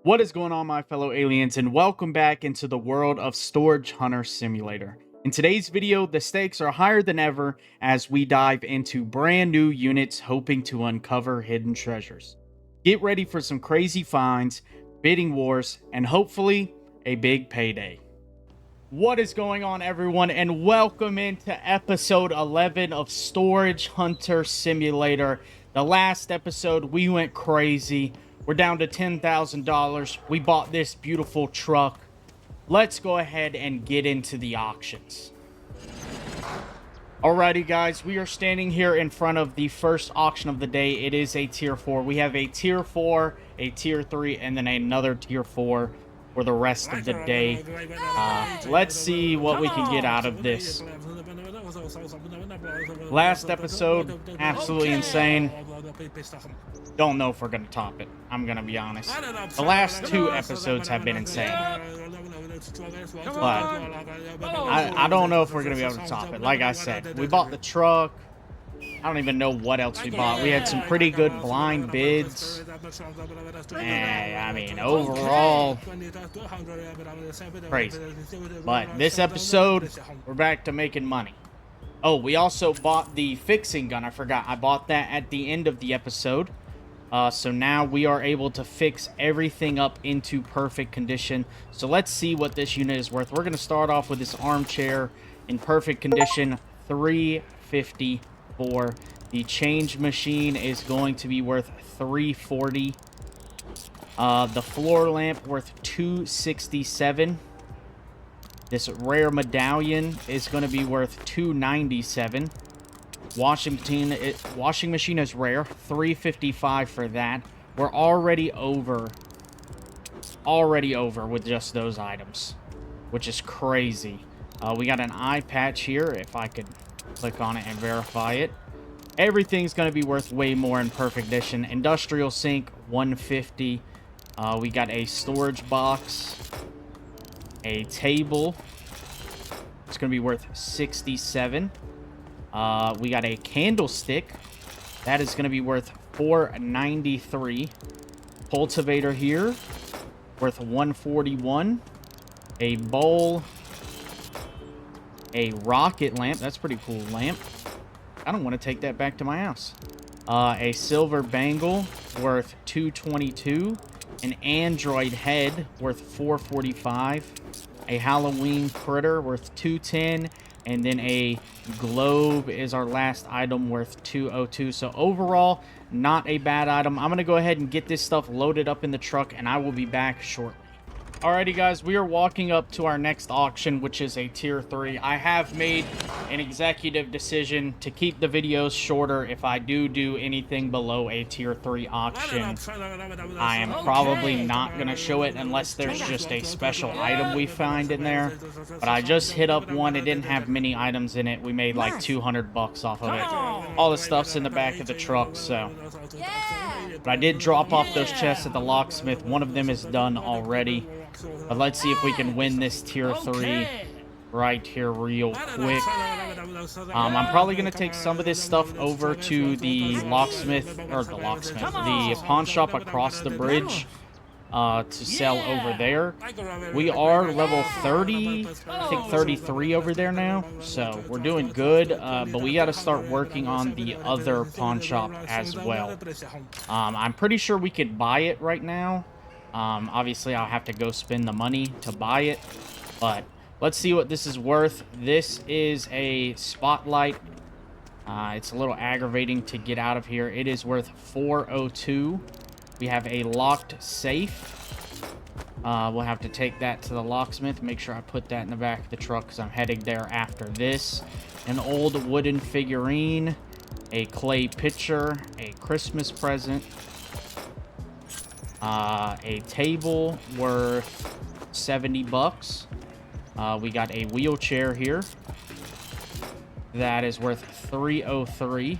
What is going on, my fellow aliens, and welcome back into the world of Storage Hunter Simulator. In today's video, the stakes are higher than ever as we dive into brand new units hoping to uncover hidden treasures. Get ready for some crazy finds, bidding wars, and hopefully a big payday. What is going on, everyone, and welcome into episode 11 of Storage Hunter Simulator. The last episode, we went crazy. We're down to $10,000. We bought this beautiful truck. Let's go ahead and get into the auctions. Alrighty, guys, we are standing here in front of the first auction of the day. It is a tier 4. We have a tier 4, a tier 3, and then another tier 4 for the rest of the day. Let's see what we can get out of this. Last episode, absolutely insane. Don't know if we're going to top it. I'm going to be honest. The last two episodes have been insane. But I don't know if we're going to be able to top it. Like I said, we bought the truck. I don't even know what else we bought. We had some pretty good blind bids. And, I mean, overall, crazy. But this episode, we're back to making money. Oh, we also bought the fixing gun. I forgot. I bought that at the end of the episode. So now we are able to fix everything up into perfect condition. So let's see what this unit is worth. We're going to start off with this armchair in perfect condition, $354. The change machine is going to be worth $340. The floor lamp worth $267. This rare medallion is going to be worth $297. Washing machine is rare, $355 for that. We're already over with just those items, which is crazy. We got an eye patch here. If I could click on it and verify it, everything's going to be worth way more in perfect condition. Industrial sink, $150. We got a storage box, a table. It's going to be worth $67. We got a candlestick. That is going to be worth $493. Cultivator here, worth $141. A bowl. A rocket lamp. That's a pretty cool lamp. I don't want to take that back to my house. A silver bangle, worth $222. An android head, worth $445. A Halloween critter, worth $210. And then a globe is our last item, worth $202. So overall, not a bad item. I'm going to go ahead and get this stuff loaded up in the truck, and I will be back shortly. Alrighty, guys, we are walking up to our next auction, which is a tier 3. I have made an executive decision to keep the videos shorter. If I do anything below a tier 3 auction, I am probably not going to show it unless there's just a special item we find in there. But I just hit up one. It didn't have many items in it. We made like $200 off of it. All the stuff's in the back of the truck, so. But I did drop off those chests at the locksmith. One of them is done already. But let's see if we can win this tier 3 right here real quick. I'm probably going to take some of this stuff over to the the pawn shop across the bridge to sell over there. We are level 30, I think 33 over there now. So we're doing good, but we got to start working on the other pawn shop as well. I'm pretty sure we could buy it right now. Obviously, I'll have to go spend the money to buy it, but let's see what this is worth. This is a spotlight. It's a little aggravating to get out of here. It is worth $402. We have a locked safe. We'll have to take that to the locksmith. Make sure I put that in the back of the truck because I'm heading there after this. An old wooden figurine, a clay pitcher, a Christmas present. A table worth $70. We got a wheelchair here that is worth $303.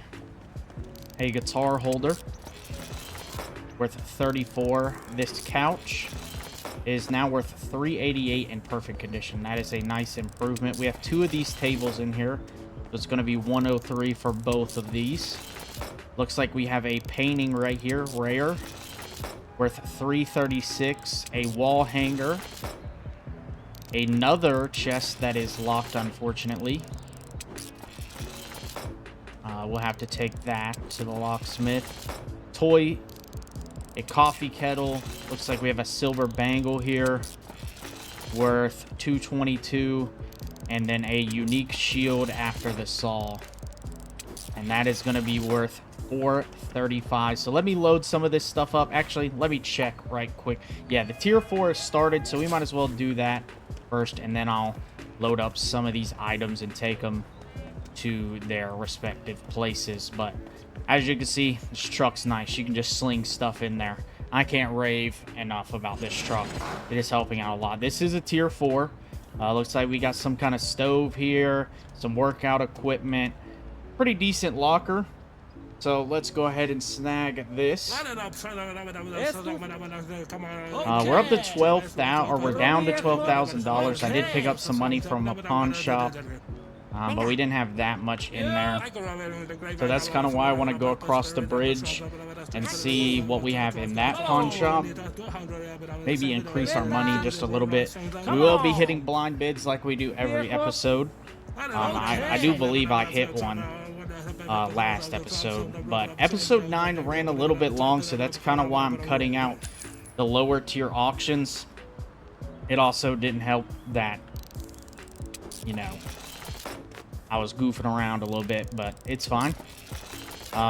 A guitar holder worth $34. This couch is now worth $388 in perfect condition. That is a nice improvement. We have two of these tables in here. So it's going to be $103 for both of these. Looks like we have a painting right here, rare. worth 336. A wall hanger. Another chest that is locked, unfortunately. We'll have to take that to the locksmith. Toy. A coffee kettle. Looks like we have a silver bangle here. Worth 222. And then a unique shield after the saw. And that is going to be worth 435. So let me load some of this stuff up. Actually, let me check right quick. Yeah, the tier 4 is started, so we might as well do that first, and then I'll load up some of these items and take them to their respective places. But as you can see, this truck's nice. You can just sling stuff in there. I can't rave enough about this truck. It is helping out a lot. This is a tier 4. Looks like we got some kind of stove here, some workout equipment, pretty decent locker. So let's go ahead and snag this. We're up to 12,000, or we're down to $12,000. I did pick up some money from a pawn shop, but we didn't have that much in there. So that's kind of why I want to go across the bridge and see what we have in that pawn shop. Maybe increase our money just a little bit. We will be hitting blind bids like we do every episode. I do believe I hit one last episode, but episode 9 ran a little bit long, so that's kind of why I'm cutting out the lower tier auctions. It also didn't help that, you know, I was goofing around a little bit, but it's fine.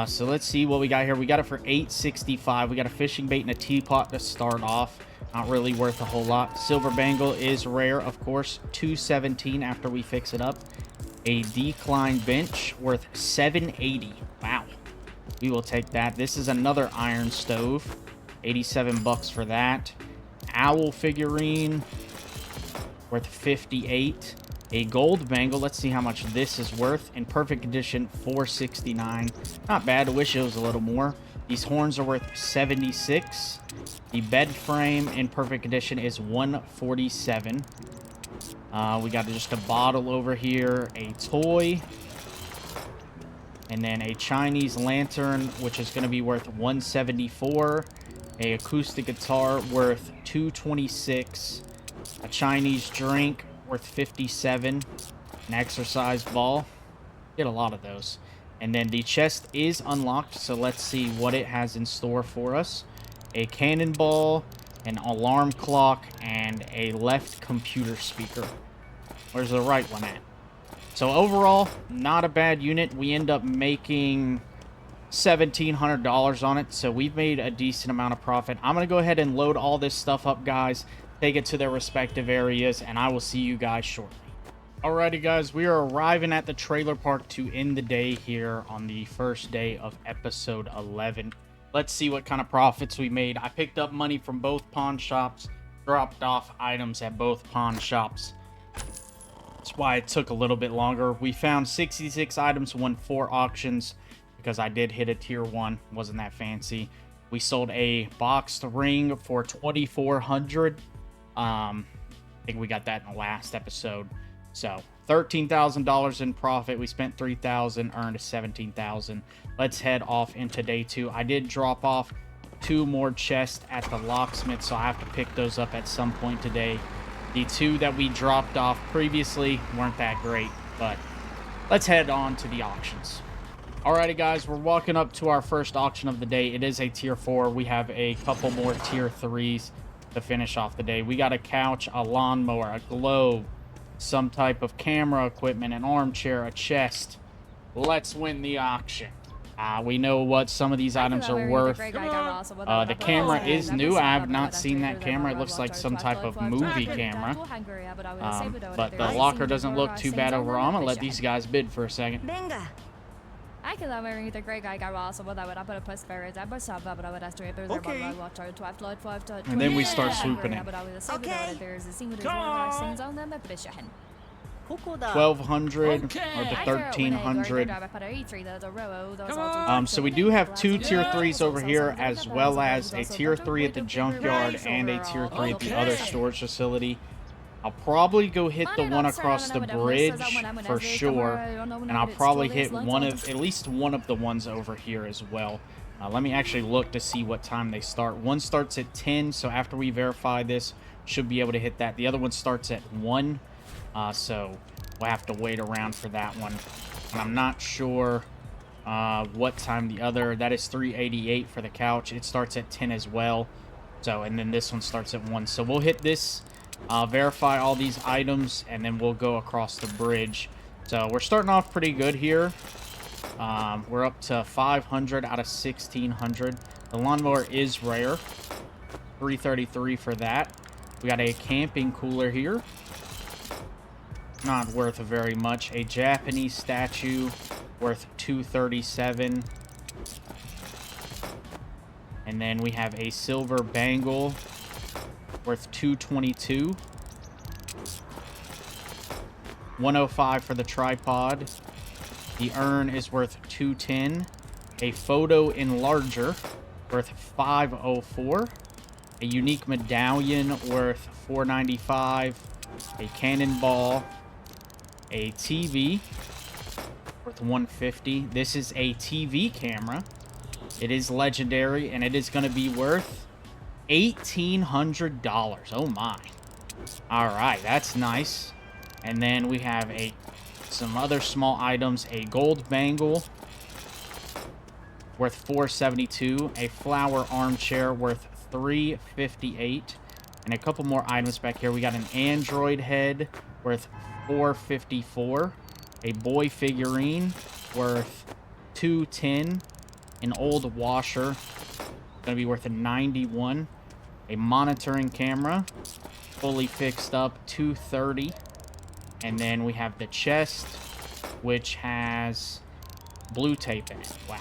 So let's see what we got here. We got it for $865. We got a fishing bait and a teapot to start off. Not really worth a whole lot. Silver bangle is rare, of course. $217 after we fix it up. A decline bench worth $780. Wow. We will take that. This is another iron stove. 87 bucks for that. Owl figurine worth 58. A gold bangle. Let's see how much this is worth. In perfect condition, $469. Not bad. I wish it was a little more. These horns are worth $76. The bed frame in perfect condition is $147. We got just a bottle over here, a toy, and then a Chinese lantern, which is going to be worth $174. A acoustic guitar worth $226. A Chinese drink worth $57. An exercise ball. Get a lot of those. And then the chest is unlocked, so let's see what it has in store for us. A cannonball, an alarm clock, and a left computer speaker. Where's the right one at? So overall, not a bad unit. We end up making $1,700 on it, so we've made a decent amount of profit. I'm going to go ahead and load all this stuff up, guys, take it to their respective areas, and I will see you guys shortly. Alrighty, guys, we are arriving at the trailer park to end the day here on the first day of episode 11. Let's see what kind of profits we made. I picked up money from both pawn shops, dropped off items at both pawn shops. That's why it took a little bit longer. We found 66 items, won 4 auctions because I did hit a tier 1. Wasn't that fancy. We sold a boxed ring for $2,400. I think we got that in the last episode. So $13,000 in profit. We spent $3,000, earned $17,000. Let's head off into day 2. I did drop off 2 more chests at the locksmith, so I have to pick those up at some point today. The 2 that we dropped off previously weren't that great, but let's head on to the auctions. Alrighty, guys, we're walking up to our first auction of the day. It is a tier 4. We have a couple more tier 3s to finish off the day. We got a couch, a lawnmower, a globe, some type of camera equipment, an armchair, a chest. Let's win the auction. We know what some of these items are worth. The camera is new. I have not seen that camera. It looks like some type of movie camera. But the locker doesn't look too bad overall. I'm going to let these guys bid for a second. Okay. And then we start swooping in. Okay. 1,200 or the 1,300. So we do have 2 tier 3s over here, as well as a tier 3 at the junkyard and a tier 3 at the other storage facility. I'll probably go hit the one across the bridge for sure, and I'll probably hit at least one of the ones over here as well. Let me actually look to see what time they start. One starts at 10, so after we verify this, should be able to hit that. The other one starts at 1, so we'll have to wait around for that one. And I'm not sure what time the other... That is 388 for the couch. It starts at 10 as well. So, and then this one starts at 1. So we'll hit this, verify all these items, and then we'll go across the bridge. So we're starting off pretty good here. We're up to 500 out of 1,600. The lawnmower is rare. 333 for that. We got a camping cooler here. Not worth very much. A Japanese statue worth 237. And then we have a silver bangle worth 222. 105 for the tripod. The urn is worth 210. A photo enlarger worth 504. A unique medallion worth 495. A cannonball. A TV worth 150. This is a TV camera. It is legendary, and it is going to be worth $1,800. Oh my. All right, that's nice. And then we have some other small items. A gold bangle worth 472. A flower armchair worth 358. And a couple more items back here. We got an android head worth 454. A boy figurine worth 210. An old washer gonna be worth a 91. A monitoring camera fully fixed up, 230. And then we have the chest, which has blue tape in it. Wow.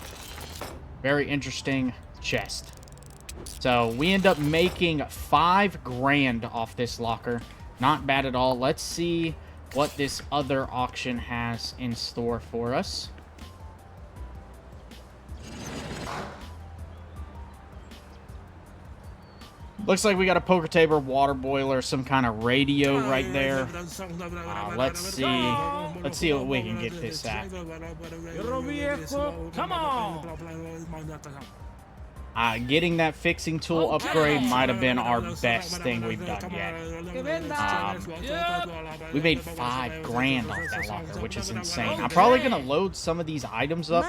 Very interesting chest. So we end up making $5 grand off this locker. Not bad at all. Let's see what this other auction has in store for us. Looks like we got a poker table, water boiler, some kind of radio right there. Let's see. Let's see what we can get this at. Come on! Getting that fixing tool upgrade might have been our best thing we've done yet. We made $5 grand off that locker, which is insane. I'm probably going to load some of these items up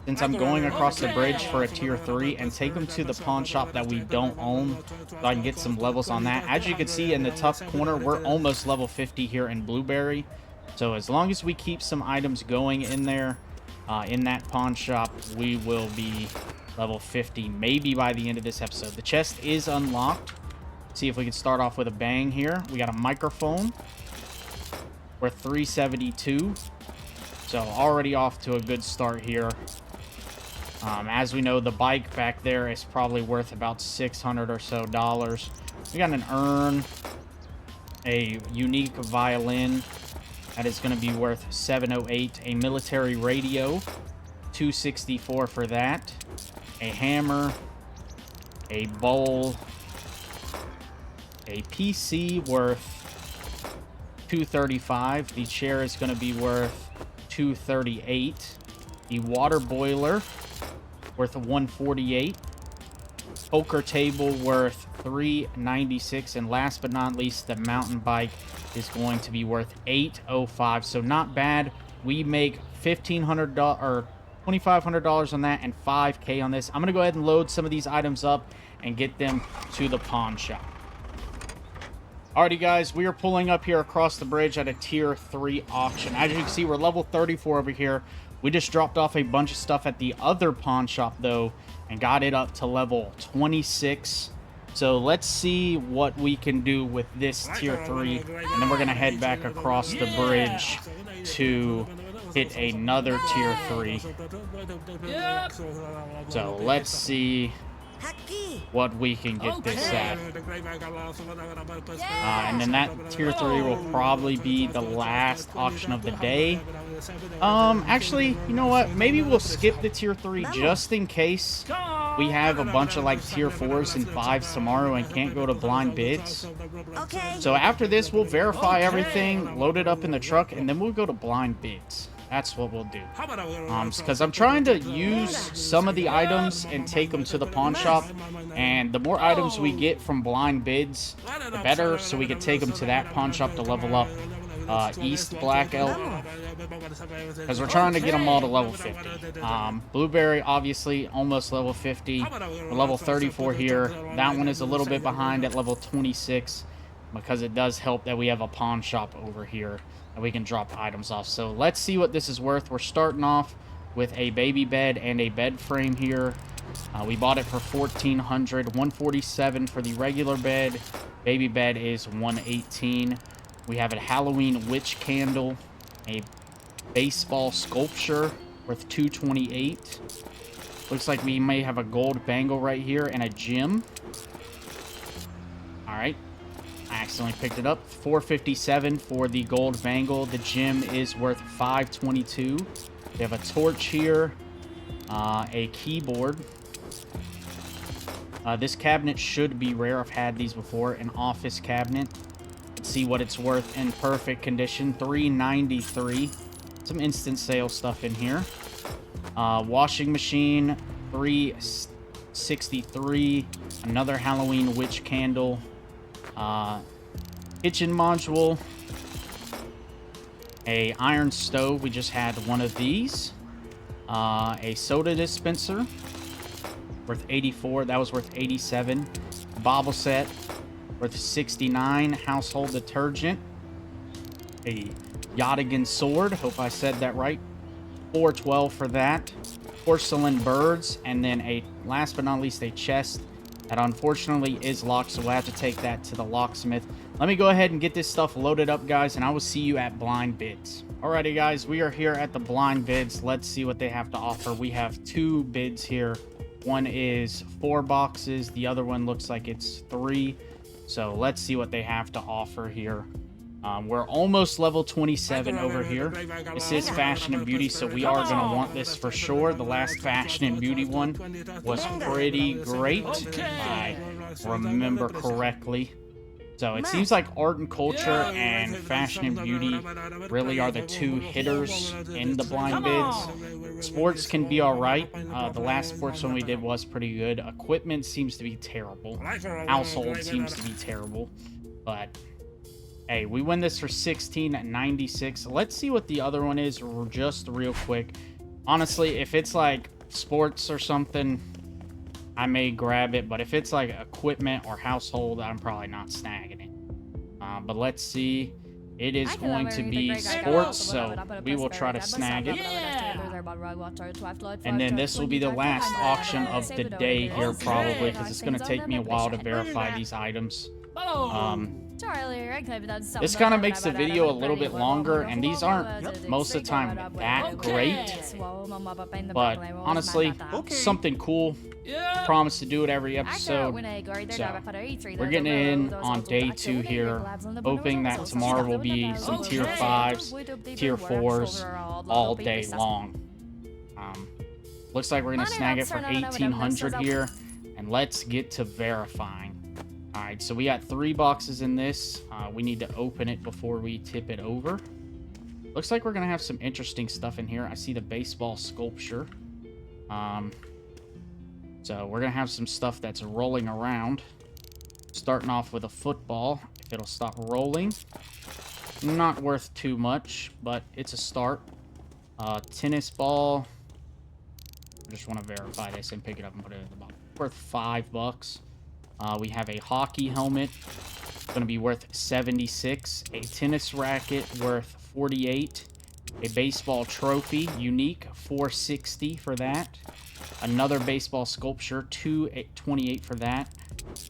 since I'm going across the bridge for a tier 3 and take them to the pawn shop that we don't own so I can get some levels on that. As you can see in the top corner, we're almost level 50 here in Blueberry. So as long as we keep some items going in there, in that pawn shop, we will be level 50 maybe by the end of this episode. The chest is unlocked. Let's see if we can start off with a bang here. We got a microphone worth 372. So already off to a good start here. As we know, the bike back there is probably worth about $600 or so. We got an urn, a unique violin that is going to be worth $708. A military radio, $264 for that. A hammer, a bowl, a PC worth $235. The chair is going to be worth $238. The water boiler worth $148. Poker table worth $396. And last but not least, the mountain bike is going to be worth $805. So not bad. We make $1,500 or $2,500 on that and $5K on this. I'm going to go ahead and load some of these items up and get them to the pawn shop. Alrighty, guys, we are pulling up here across the bridge at a tier 3 auction. As you can see, we're level 34 over here. We just dropped off a bunch of stuff at the other pawn shop, though, and got it up to level 26. So let's see what we can do with this tier 3, and then we're going to head back across the bridge to hit another tier 3. So let's see what we can get this at. And then that tier 3 will probably be the last auction of the day. Actually, you know what? Maybe we'll skip the tier 3 just in case we have a bunch of like tier 4s and 5s tomorrow and can't go to blind bids. So after this, we'll verify everything, load it up in the truck, and then we'll go to blind bids. That's what we'll do. Because I'm trying to use some of the items and take them to the pawn shop. And the more items we get from blind bids, the better. So we can take them to that pawn shop to level up East Black Elk. Because we're trying to get them all to level 50. Blueberry, obviously, almost level 50. We're level 34 here. That one is a little bit behind at level 26. Because it does help that we have a pawn shop over here that we can drop items off. So let's see what this is worth. We're starting off with a baby bed and a bed frame here. We bought it for $1,400. $147 for the regular bed. Baby bed is $118. We have a Halloween witch candle, a baseball sculpture worth $228. Looks like we may have a gold bangle right here and a gem. All right. I accidentally picked it up. $457 for the gold bangle. The gem is worth $522. We have a torch here, a keyboard. This cabinet should be rare. I've had these before. An office cabinet. Let's see what it's worth in perfect condition. $393. Some instant sale stuff in here. Washing machine, $363. Another Halloween witch candle. Kitchen module, a iron stove, we just had one of these, a soda dispenser worth 84, that was worth 87, bobble set worth 69, household detergent, a Yadigan sword, hope I said that right, $412 for that, porcelain birds, and then a, last but not least, a chest that unfortunately is locked, so we'll have to take that to the locksmith. Let me go ahead and get this stuff loaded up, guys, and I will see you at blind bids. Alrighty, guys, we are here at the blind bids. Let's see what they have to offer. We have 2 bids here. One is 4 boxes. The other one looks like it's 3. So let's see what they have to offer here. We're almost level 27 over here. This is Fashion and Beauty, so we are going to want this for sure. The last Fashion and Beauty one was pretty great. I remember correctly. So it seems like art and culture and fashion and beauty really are the 2 hitters in the blind bids. Sports can be alright. The last sports one we did was pretty good. Equipment seems to be terrible. Household seems to be terrible. But hey, we win this for $16.96. Let's see what the other one is just real quick. Honestly, if it's like sports or something, I may grab it, but if it's like equipment or household, I'm probably not snagging it. But let's see. It is going to be sports, so we will try to snag it. And then this will be the last auction of the day here, probably, because it's going to take me a while to verify these items. This kind of makes the video a little bit longer, and these aren't most of the time that great, but honestly, something cool. Promise to do it every episode. So we're getting in on day 2 here, hoping that tomorrow will be some tier 5s, tier 4s all day long. Looks like we're gonna snag it for 1,800 here, and let's get to verifying. Alright, so we got 3 boxes in this. We need to open it before we tip it over. Looks like we're going to have some interesting stuff in here. I see the baseball sculpture. So we're going to have some stuff that's rolling around. Starting off with a football. If it'll stop rolling. Not worth too much, but it's a start. Tennis ball. I just want to verify this and pick it up and put it in the box. Worth $5. We have a hockey helmet, going to be worth $76. A tennis racket worth $48. A baseball trophy, unique, $460 for that. Another baseball sculpture, $228 for that.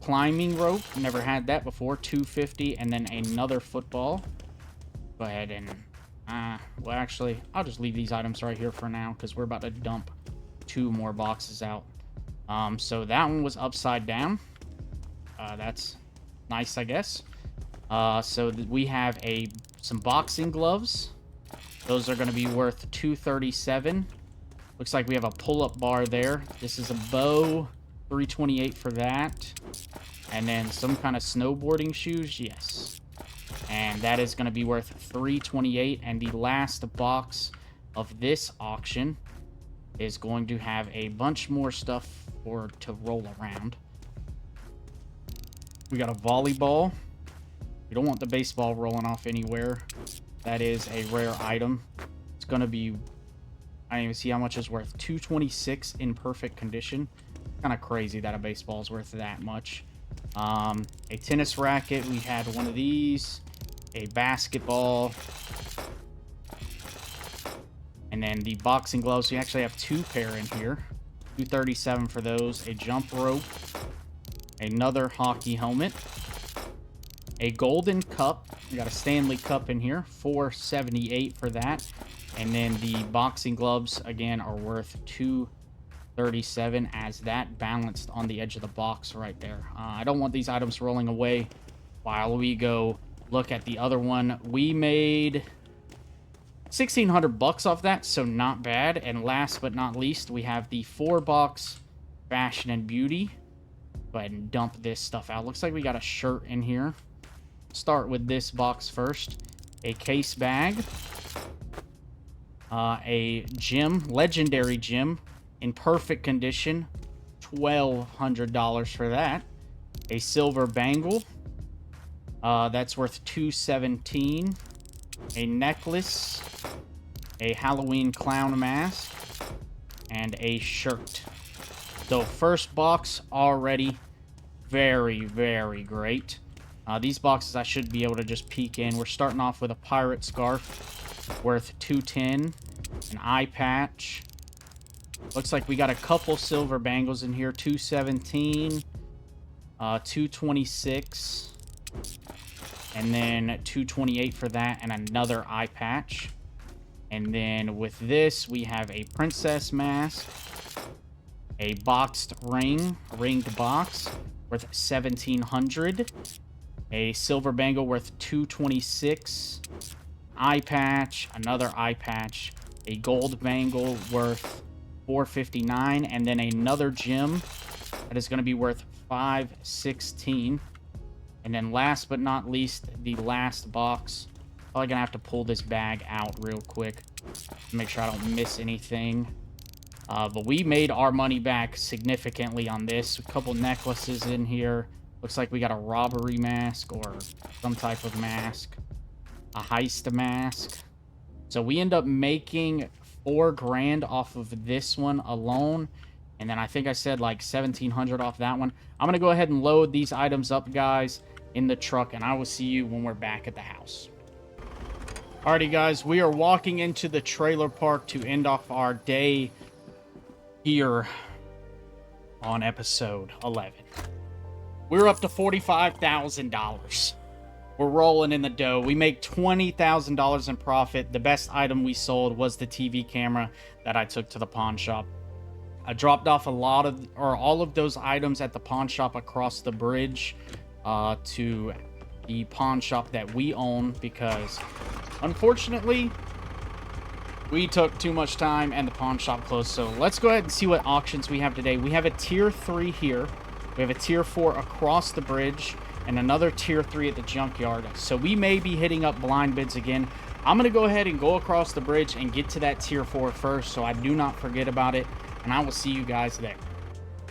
Climbing rope, never had that before, $250. And then another football. Go ahead and, well, actually, I'll just leave these items right here for now because we're about to dump 2 more boxes out. So that one was upside down. That's nice, I guess. So we have some boxing gloves. Those are going to be worth $237. Looks like we have a pull-up bar there. This is a bow, $328 for that. And then some kind of snowboarding shoes, yes. And that is going to be worth $328. And the last box of this auction is going to have a bunch more stuff to roll around. We got a volleyball. We don't want the baseball rolling off anywhere. That is a rare item. It's going to be, I don't even see how much it's worth. 226 in perfect condition. Kind of crazy that a baseball is worth that much. A tennis racket. We had one of these. A basketball. And then the boxing gloves. We actually have 2 pair in here. 237 for those. A jump rope. Another hockey helmet. A golden cup. We got a Stanley Cup in here. $478 for that. And then the boxing gloves, again, are worth $237 as that balanced on the edge of the box right there. I don't want these items rolling away while we go look at the other one. We made 1,600 bucks off that, so not bad. And last but not least, we have the 4-box Fashion and Beauty. Go ahead and dump this stuff out. Looks like we got a shirt in here. Start with this box first. A case bag. A gem, legendary gem, in perfect condition. $1,200 for that. A silver bangle. That's worth $217. A necklace. A Halloween clown mask. And a shirt. So first box already very, very great. These boxes I should be able to just peek in. We're starting off with a pirate scarf worth $210. An eye patch. Looks like we got a couple silver bangles in here. $217. $226. And then $228 for that. And another eye patch. And then with this, we have a princess mask. A boxed ring. A ringed box worth $1,700. A silver bangle worth $226. Eye patch, another eye patch, a gold bangle worth $459, and then another gem that is going to be worth $516. And then last but not least, the last box. Probably going to have to pull this bag out real quick to make sure I don't miss anything. But we made our money back significantly on this. A couple necklaces in here. Looks like we got a robbery mask or some type of mask. A heist mask. So we end up making $4 grand off of this one alone. And then I think I said like 1,700 off that one. I'm going to go ahead and load these items up, guys, in the truck. And I will see you when we're back at the house. Alrighty, guys. We are walking into the trailer park to end off our day here on episode 11. We're up to $45,000. We're rolling in the dough. We make $20,000 in profit. The best item we sold was the TV camera that I took to the pawn shop. I dropped off all of those items at the pawn shop across the bridge to the pawn shop that we own because, unfortunately, we took too much time and the pawn shop closed. So let's go ahead and see what auctions we have today. We have a tier 3 here. We have a tier 4 across the bridge and another tier 3 at the junkyard. So we may be hitting up blind bids again. I'm going to go ahead and go across the bridge and get to that tier 4 first so I do not forget about it. And I will see you guys there.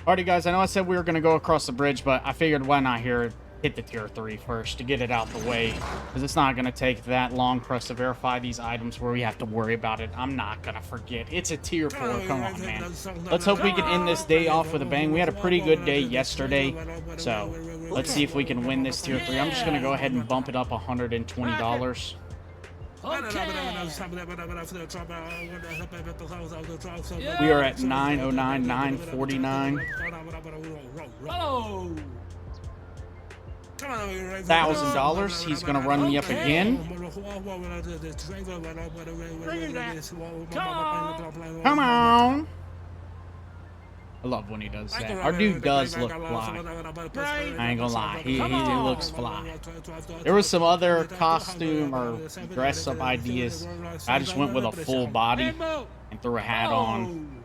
Alrighty, guys. I know I said we were going to go across the bridge, but I figured why not hit the tier 3 first to get it out the way, because it's not going to take that long for us to verify these items where we have to worry about it. I'm not going to forget. It's a tier 4. Come on, man. Let's hope we can end this day off with a bang. We had a pretty good day yesterday, so let's see if we can win this tier 3. I'm just going to go ahead and bump it up $120. We are at 909, 949. $1,000. He's gonna run me up again. Come on. I love when he does that. Our dude does look fly. I ain't gonna lie. He looks fly. There was some other costume or dress up ideas. I just went with a full body and threw a hat on.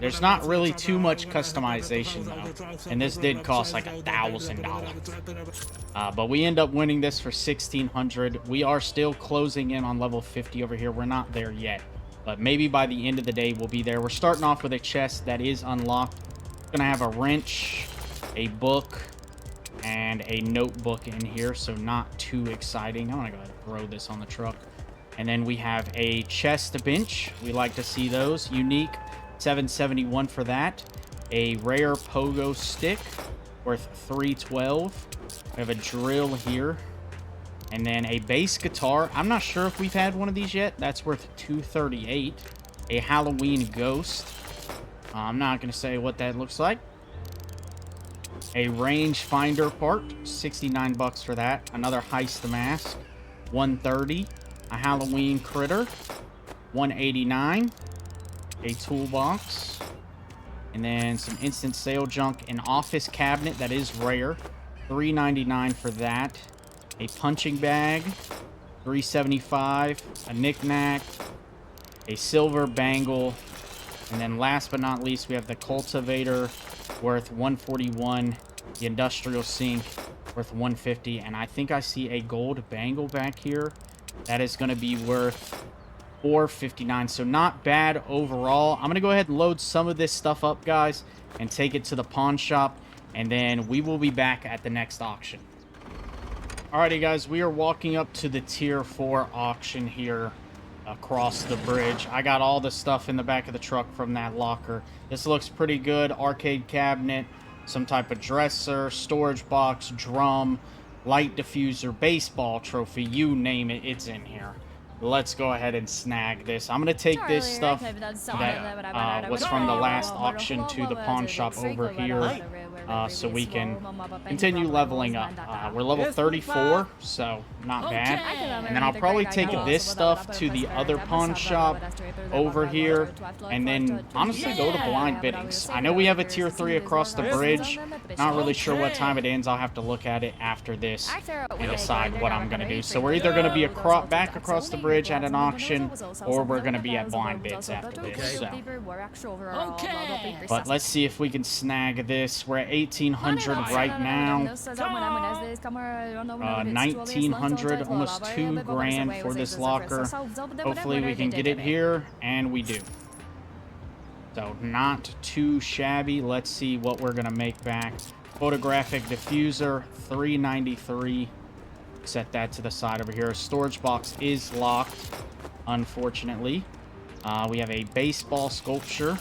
There's not really too much customization though, and this did cost like $1,000. But we end up winning this for 1,600. We are still closing in on level 50 over here. We're not there yet, but maybe by the end of the day we'll be there. We're starting off with a chest that is unlocked. It's gonna have a wrench, a book, and a notebook in here, so not too exciting. I'm gonna go ahead and throw this on the truck. And then we have a chest bench. We like to see those. Unique, 771 for that. A rare pogo stick worth 312. We have a drill here. And then a bass guitar. I'm not sure if we've had one of these yet. That's worth 238. A Halloween ghost. I'm not going to say what that looks like. A range finder part. 69 bucks for that. Another heist mask. 130. A Halloween critter, 189, a toolbox, and then some instant sale junk, an office cabinet that is rare, 399 for that, a punching bag, 375, a knick-knack, a silver bangle, and then last but not least, we have the cultivator worth 141, the industrial sink worth 150, and I think I see a gold bangle back here. That is going to be worth $459, so not bad overall. I'm going to go ahead and load some of this stuff up, guys, and take it to the pawn shop, and then we will be back at the next auction. Alrighty, guys, we are walking up to the Tier 4 auction here across the bridge. I got all the stuff in the back of the truck from that locker. This looks pretty good. Arcade cabinet, some type of dresser, storage box, drum, light diffuser, baseball trophy, you name it, it's in here. Let's go ahead and snag this. I'm going to take this stuff that was from the last auction to the pawn shop over here so we can continue leveling up. We're level 34, so not bad. And then I'll probably take this stuff to the other pawn shop over here and then honestly go to blind biddings. I know we have a tier 3 across the bridge. Not really sure what time it ends. I'll have to look at it after this and decide what I'm going to do. So we're either going to be back across the bridge at an auction, or we're going to be at blind bids after this. So. But let's see if we can snag this. We're at 1,800 right now. 1,900, almost 2 grand for this locker. Hopefully we can get it here, and we do. So not too shabby. Let's see what we're going to make back. Photographic diffuser, 393. Set that to the side over here. Storage box is locked, unfortunately. We have a baseball sculpture,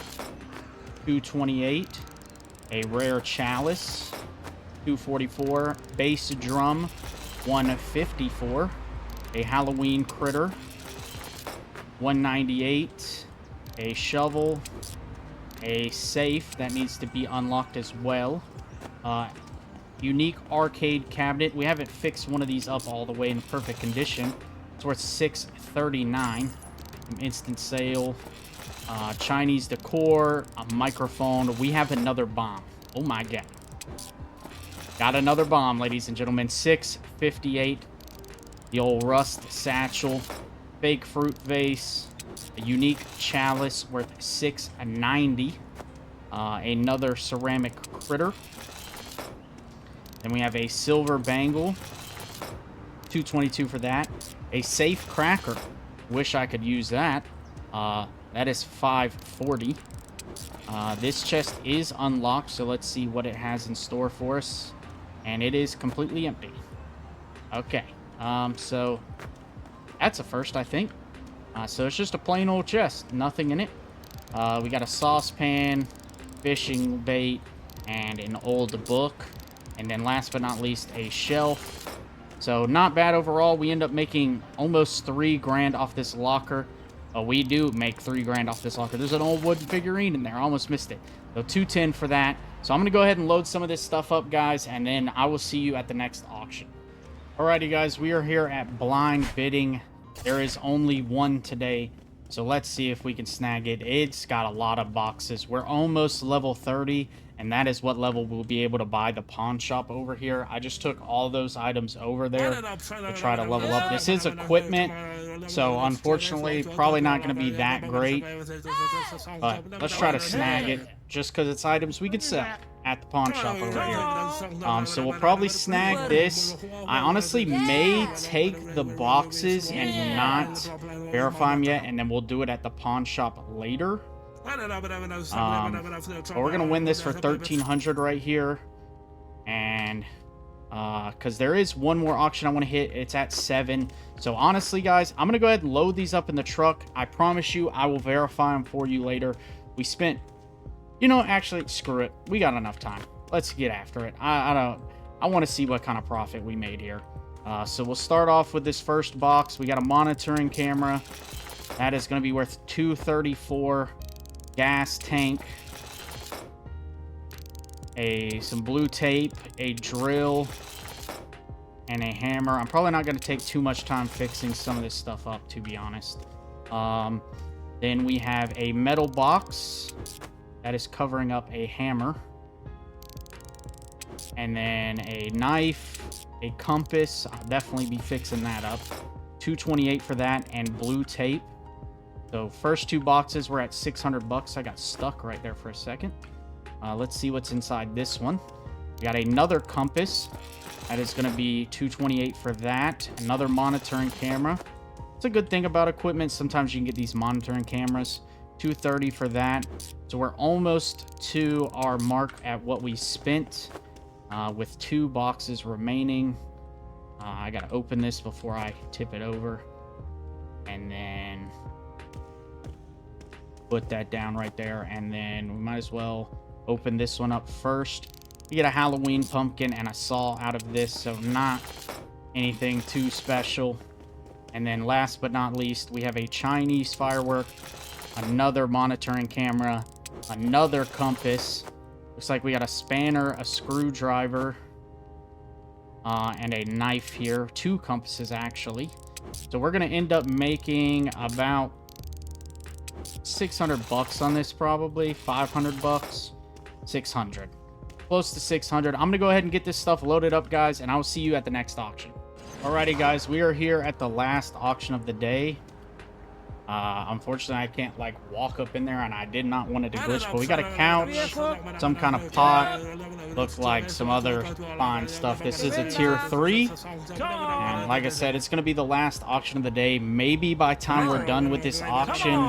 228. A rare chalice, 244. Bass drum, 154. A Halloween critter, 198. A shovel. A safe that needs to be unlocked as well. Unique arcade cabinet. We haven't fixed one of these up all the way in perfect condition. It's worth $639. Instant sale. Chinese decor. A microphone. We have another bomb. Oh my god. Got another bomb, ladies and gentlemen. $658. The old rust satchel. Fake fruit vase. A unique chalice worth $690. Another ceramic critter. Then we have a silver bangle, $222 for that. A safe cracker, wish I could use that. That is $540. This chest is unlocked, so let's see what it has in store for us. And it is completely empty. Okay, so that's a first, I think. So it's just a plain old chest, nothing in it. We got a saucepan, fishing bait, and an old book. And then last but not least, a shelf. So not bad overall. We end up making almost 3 grand off this locker. We do make 3 grand off this locker. There's an old wooden figurine in there. I almost missed it. So 210 for that. So I'm going to go ahead and load some of this stuff up, guys. And then I will see you at the next auction. Alrighty, guys. We are here at blind bidding. There is only one today. So let's see if we can snag it. It's got a lot of boxes. We're almost level 30. and that is what level we'll be able to buy the pawn shop over here. I just took all those items over there to try to level up. This is equipment, so unfortunately, probably not going to be that great, but let's try to snag it, just because it's items we could sell at the pawn shop over here. So we'll probably snag this. I honestly may take the boxes and not verify them yet, and then we'll do it at the pawn shop later. But we're gonna win this for 1,300 right here, and because there is one more auction I want to hit. It's at 7. So honestly, guys, I'm gonna go ahead and load these up in the truck. I promise you, I will verify them for you later. We spent, you know, actually, screw it. We got enough time. Let's get after it. I want to see what kind of profit we made here. So we'll start off with this first box. We got a monitoring camera. That is going to be worth $234. Gas tank, some blue tape, a drill, and a hammer. I'm probably not going to take too much time fixing some of this stuff up, to be honest. Then we have a metal box that is covering up a hammer, and then a knife, a compass. I'll definitely be fixing that up. $228 for that, and blue tape. So first 2 boxes were at $600. I got stuck right there for a second. Let's see what's inside this one. We got another compass. That is going to be $228 for that. Another monitoring camera. It's a good thing about equipment. Sometimes you can get these monitoring cameras. $230 for that. So we're almost to our mark at what we spent, with 2 boxes remaining. I got to open this before I tip it over. And then put that down right there, and then we might as well open this one up first. You get a Halloween pumpkin and a saw out of this, so not anything too special. And then last but not least, we have a Chinese firework, another monitoring camera, another compass. Looks like we got a spanner, a screwdriver, and a knife here. 2 compasses, actually. So we're going to end up making about $600 on this, probably $500, 600, close to 600. I'm gonna go ahead and get this stuff loaded up, guys, and I'll see you at the next auction. Alrighty, guys, we are here at the last auction of the day. Unfortunately, I can't like walk up in there, and I did not want it to glitch, but we got a couch, some kind of pot, look like some other fine stuff. This is a tier 3, and like I said, it's going to be the last auction of the day. Maybe by the time we're done with this auction,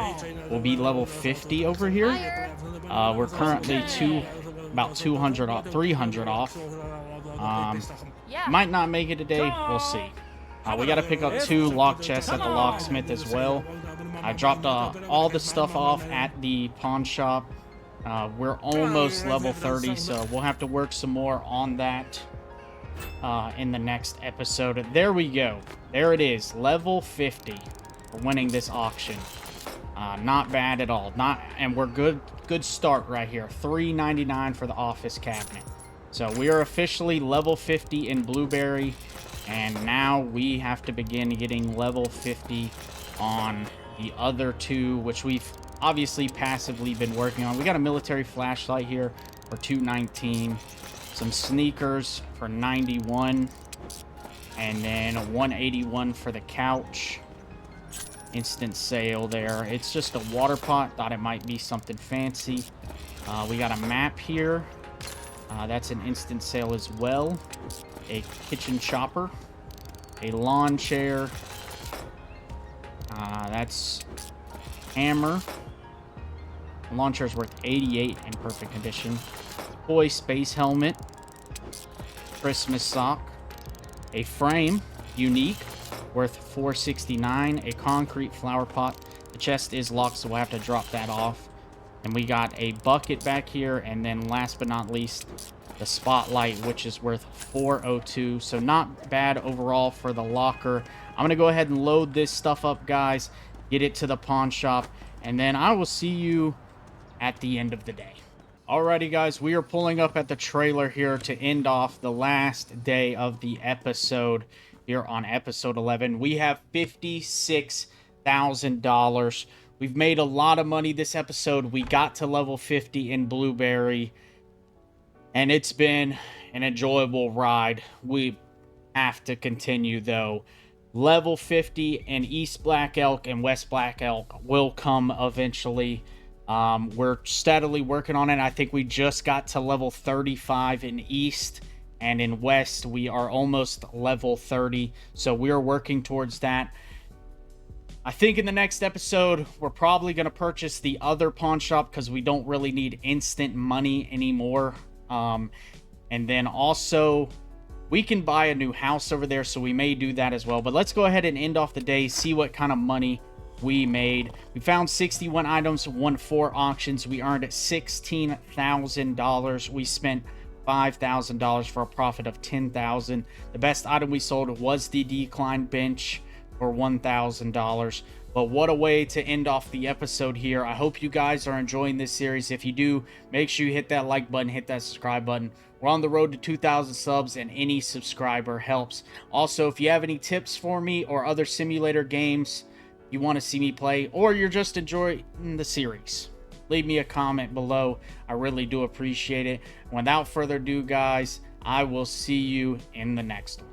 we'll be level 50 over here. We're currently about 200 off, 300 off. Might not make it today, we'll see. We got to pick up 2 lock chests at the locksmith as well. I dropped all the stuff off at the pawn shop. We're almost level 30, so we'll have to work some more on that in the next episode. There we go. There it is, level 50 for winning this auction. Not bad at all. And we're good start right here. $3.99 for the office cabinet. So we are officially level 50 in Blueberry, and now we have to begin getting level 50 on the other 2, which we've obviously passively been working on. We got a military flashlight here for $219, some sneakers for $91, and then a $181 for the couch. Instant sale there. It's just a water pot. Thought it might be something fancy. We got a map here. That's an instant sale as well. A kitchen chopper, a lawn chair. That's hammer. The lawn chair is worth 88 in perfect condition. Toy space helmet. Christmas sock. A frame, unique, worth $469. A concrete flower pot. The chest is locked, so we'll have to drop that off. And we got a bucket back here, and then last but not least, the spotlight, which is worth $402. So not bad overall for the locker. I'm gonna go ahead and load this stuff up, guys, get it to the pawn shop, and then I will see you at the end of the day. Alrighty, guys, we are pulling up at the trailer here to end off the last day of the episode here on episode 11. We have $56,000. We've made a lot of money this episode. We got to level 50 in Blueberry. And it's been an enjoyable ride. We have to continue, though. Level 50 and East Black Elk and West Black Elk will come eventually. We're steadily working on it. I think we just got to level 35 in East, and in West we are almost level 30. So we are working towards that. I think in the next episode, we're probably going to purchase the other pawn shop because we don't really need instant money anymore. And then also, we can buy a new house over there, so we may do that as well. But let's go ahead and end off the day, see what kind of money we made. We found 61 items, won 4 auctions. We earned $16,000. We spent $5,000 for a profit of $10,000. The best item we sold was the decline bench for $1,000. But what a way to end off the episode here. I hope you guys are enjoying this series. If you do, make sure you hit that like button, hit that subscribe button. We're on the road to 2,000 subs, and any subscriber helps. Also, if you have any tips for me or other simulator games you want to see me play, or you're just enjoying the series, leave me a comment below. I really do appreciate it. Without further ado, guys, I will see you in the next one.